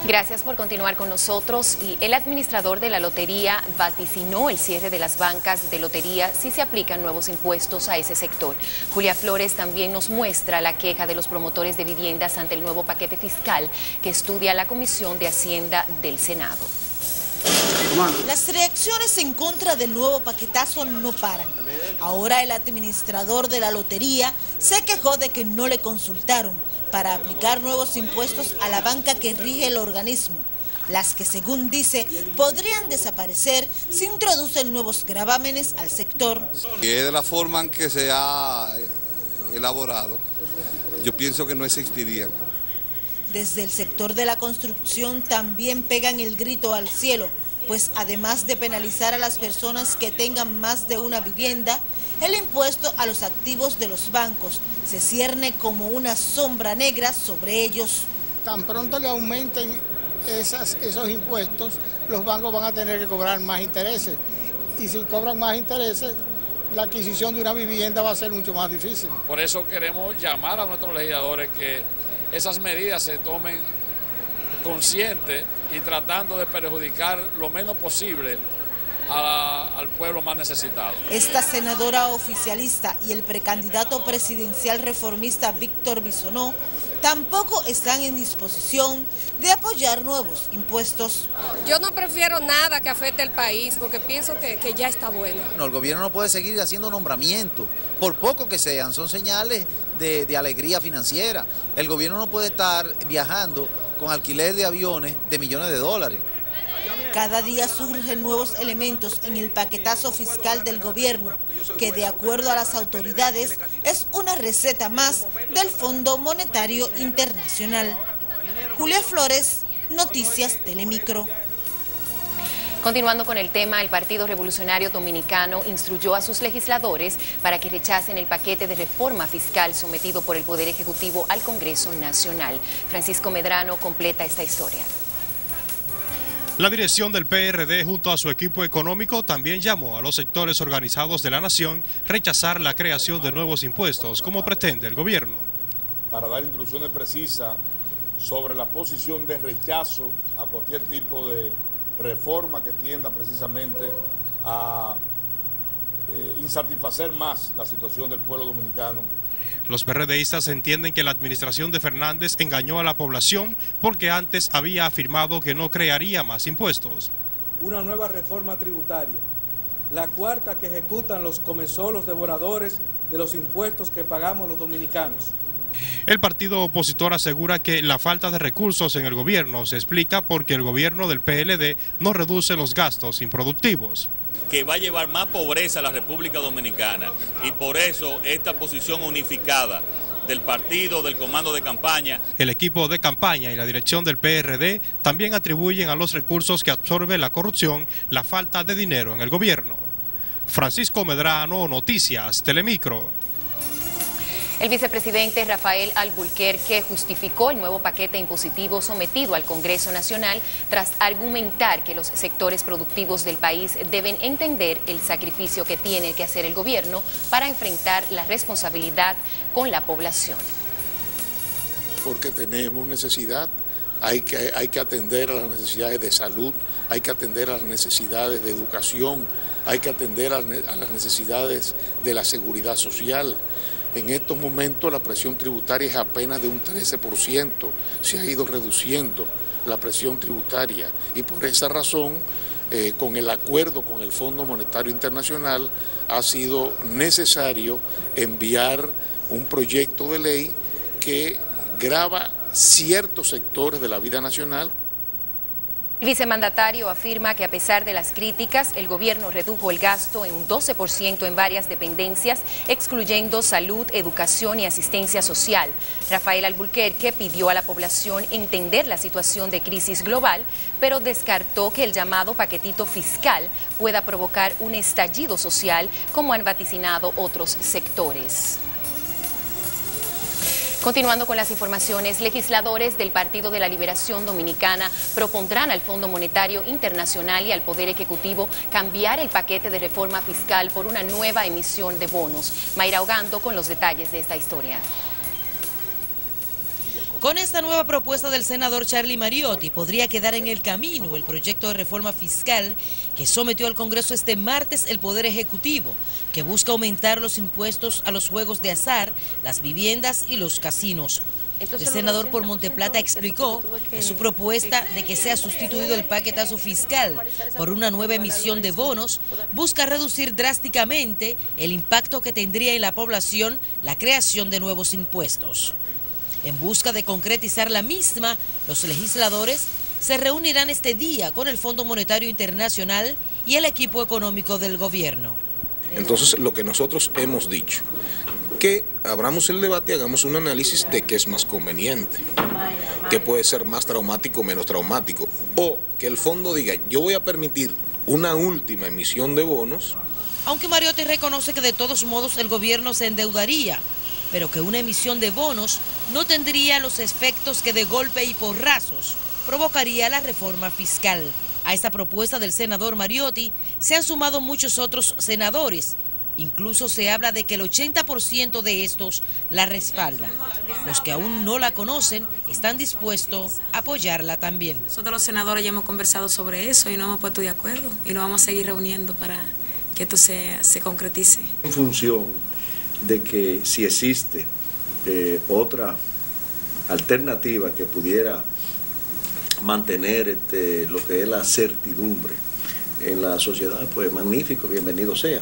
Gracias por continuar con nosotros. Y el administrador de la lotería vaticinó el cierre de las bancas de lotería si se aplican nuevos impuestos a ese sector. Julia Flores también nos muestra la queja de los promotores de viviendas ante el nuevo paquete fiscal que estudia la Comisión de Hacienda del Senado. Las reacciones en contra del nuevo paquetazo no paran. Ahora el administrador de la lotería se quejó de que no le consultaron para aplicar nuevos impuestos a la banca que rige el organismo, las que según dice podrían desaparecer si introducen nuevos gravámenes al sector. Y es de la forma en que se ha elaborado, yo pienso que no existirían. Desde el sector de la construcción también pegan el grito al cielo, pues además de penalizar a las personas que tengan más de una vivienda, el impuesto a los activos de los bancos se cierne como una sombra negra sobre ellos. Tan pronto le aumenten esos impuestos, los bancos van a tener que cobrar más intereses. Y si cobran más intereses, la adquisición de una vivienda va a ser mucho más difícil. Por eso queremos llamar a nuestros legisladores que esas medidas se tomen conscientes y tratando de perjudicar lo menos posible al pueblo más necesitado. Esta senadora oficialista y el precandidato presidencial reformista Víctor Bisonó tampoco están en disposición de apoyar nuevos impuestos. Yo no prefiero nada que afecte al país porque pienso que ya está bueno. No, el gobierno no puede seguir haciendo nombramientos, por poco que sean, son señales de alegría financiera. El gobierno no puede estar viajando con alquiler de aviones de millones de dólares. Cada día surgen nuevos elementos en el paquetazo fiscal del gobierno, que de acuerdo a las autoridades es una receta más del Fondo Monetario Internacional. Julia Flores, Noticias Telemicro. Continuando con el tema, el Partido Revolucionario Dominicano instruyó a sus legisladores para que rechacen el paquete de reforma fiscal sometido por el Poder Ejecutivo al Congreso Nacional. Francisco Medrano completa esta historia. La dirección del PRD junto a su equipo económico también llamó a los sectores organizados de la nación rechazar la creación de nuevos impuestos como pretende el gobierno. Para dar instrucciones precisas sobre la posición de rechazo a cualquier tipo de reforma que tienda precisamente a insatisfacer más la situación del pueblo dominicano. Los PRDistas entienden que la administración de Fernández engañó a la población porque antes había afirmado que no crearía más impuestos. Una nueva reforma tributaria, la cuarta que ejecutan los comenzolos devoradores de los impuestos que pagamos los dominicanos. El partido opositor asegura que la falta de recursos en el gobierno se explica porque el gobierno del PLD no reduce los gastos improductivos, que va a llevar más pobreza a la República Dominicana, y por eso esta posición unificada del partido, del comando de campaña. El equipo de campaña y la dirección del PRD también atribuyen a los recursos que absorbe la corrupción la falta de dinero en el gobierno. Francisco Medrano, Noticias Telemicro. El vicepresidente Rafael Alburquerque justificó el nuevo paquete impositivo sometido al Congreso Nacional tras argumentar que los sectores productivos del país deben entender el sacrificio que tiene que hacer el gobierno para enfrentar la responsabilidad con la población. Porque tenemos necesidad, hay que atender a las necesidades de salud, hay que atender a las necesidades de educación, hay que atender a las necesidades de la seguridad social. En estos momentos la presión tributaria es apenas de un 13%, se ha ido reduciendo la presión tributaria y por esa razón, con el acuerdo con el Fondo Monetario Internacional, ha sido necesario enviar un proyecto de ley que grava ciertos sectores de la vida nacional. El vicemandatario afirma que a pesar de las críticas, el gobierno redujo el gasto en un 12% en varias dependencias, excluyendo salud, educación y asistencia social. Rafael Alburquerque pidió a la población entender la situación de crisis global, pero descartó que el llamado paquetito fiscal pueda provocar un estallido social, como han vaticinado otros sectores. Continuando con las informaciones, legisladores del Partido de la Liberación Dominicana propondrán al Fondo Monetario Internacional y al Poder Ejecutivo cambiar el paquete de reforma fiscal por una nueva emisión de bonos. Mayra Ogando con los detalles de esta historia. Con esta nueva propuesta del senador Charlie Mariotti podría quedar en el camino el proyecto de reforma fiscal que sometió al Congreso este martes el Poder Ejecutivo, que busca aumentar los impuestos a los juegos de azar, las viviendas y los casinos. El senador por Monteplata explicó que su propuesta de que sea sustituido el paquetazo fiscal por una nueva emisión de bonos busca reducir drásticamente el impacto que tendría en la población la creación de nuevos impuestos. En busca de concretizar la misma, los legisladores se reunirán este día con el Fondo Monetario Internacional y el equipo económico del gobierno. Entonces, lo que nosotros hemos dicho, que abramos el debate y hagamos un análisis de qué es más conveniente, qué puede ser más traumático o menos traumático, o que el fondo diga, yo voy a permitir una última emisión de bonos. Aunque Mariotti reconoce que de todos modos el gobierno se endeudaría, pero que una emisión de bonos no tendría los efectos que de golpe y porrazos provocaría la reforma fiscal. A esta propuesta del senador Mariotti se han sumado muchos otros senadores. Incluso se habla de que el 80% de estos la respaldan. Los que aún no la conocen están dispuestos a apoyarla también. Nosotros los senadores ya hemos conversado sobre eso y nos hemos puesto de acuerdo y nos vamos a seguir reuniendo para que esto se concretice. En función de que si existe otra alternativa que pudiera mantener lo que es la certidumbre en la sociedad, pues magnífico, bienvenido sea.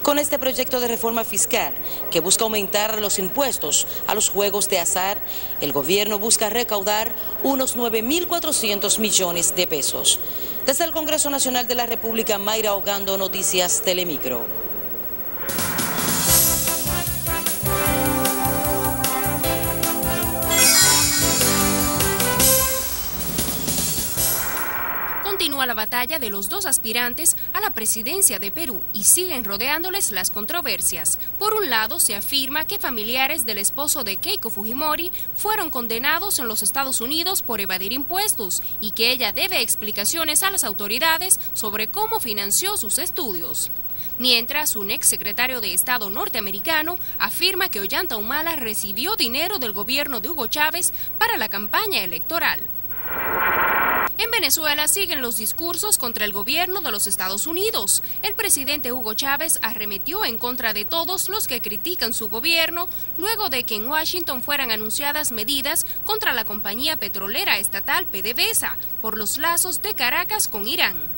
Con este proyecto de reforma fiscal que busca aumentar los impuestos a los juegos de azar, el gobierno busca recaudar unos 9.400 millones de pesos. Desde el Congreso Nacional de la República, Mayra Ogando, Noticias Telemicro. Continúa la batalla de los dos aspirantes a la presidencia de Perú y siguen rodeándoles las controversias. Por un lado, se afirma que familiares del esposo de Keiko Fujimori fueron condenados en los Estados Unidos por evadir impuestos y que ella debe explicaciones a las autoridades sobre cómo financió sus estudios. Mientras, un exsecretario de Estado norteamericano afirma que Ollanta Humala recibió dinero del gobierno de Hugo Chávez para la campaña electoral. En Venezuela siguen los discursos contra el gobierno de los Estados Unidos. El presidente Hugo Chávez arremetió en contra de todos los que critican su gobierno luego de que en Washington fueran anunciadas medidas contra la compañía petrolera estatal PDVSA por los lazos de Caracas con Irán.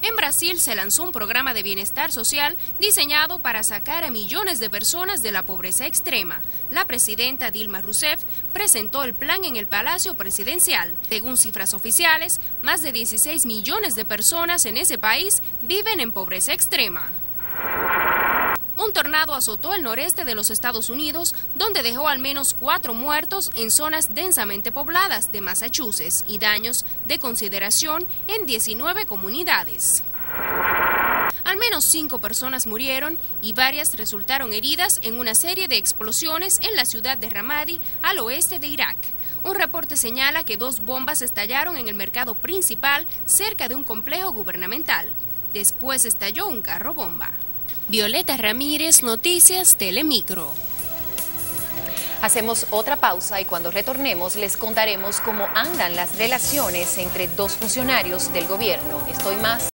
En Brasil se lanzó un programa de bienestar social diseñado para sacar a millones de personas de la pobreza extrema. La presidenta Dilma Rousseff presentó el plan en el Palacio Presidencial. Según cifras oficiales, más de 16 millones de personas en ese país viven en pobreza extrema. Un tornado azotó el noreste de los Estados Unidos, donde dejó al menos 4 muertos en zonas densamente pobladas de Massachusetts y daños de consideración en 19 comunidades. Al menos 5 personas murieron y varias resultaron heridas en una serie de explosiones en la ciudad de Ramadi, al oeste de Irak. Un reporte señala que 2 bombas estallaron en el mercado principal cerca de un complejo gubernamental. Después estalló un carro bomba. Violeta Ramírez, Noticias Telemicro. Hacemos otra pausa y cuando retornemos les contaremos cómo andan las relaciones entre 2 funcionarios del gobierno. Estoy más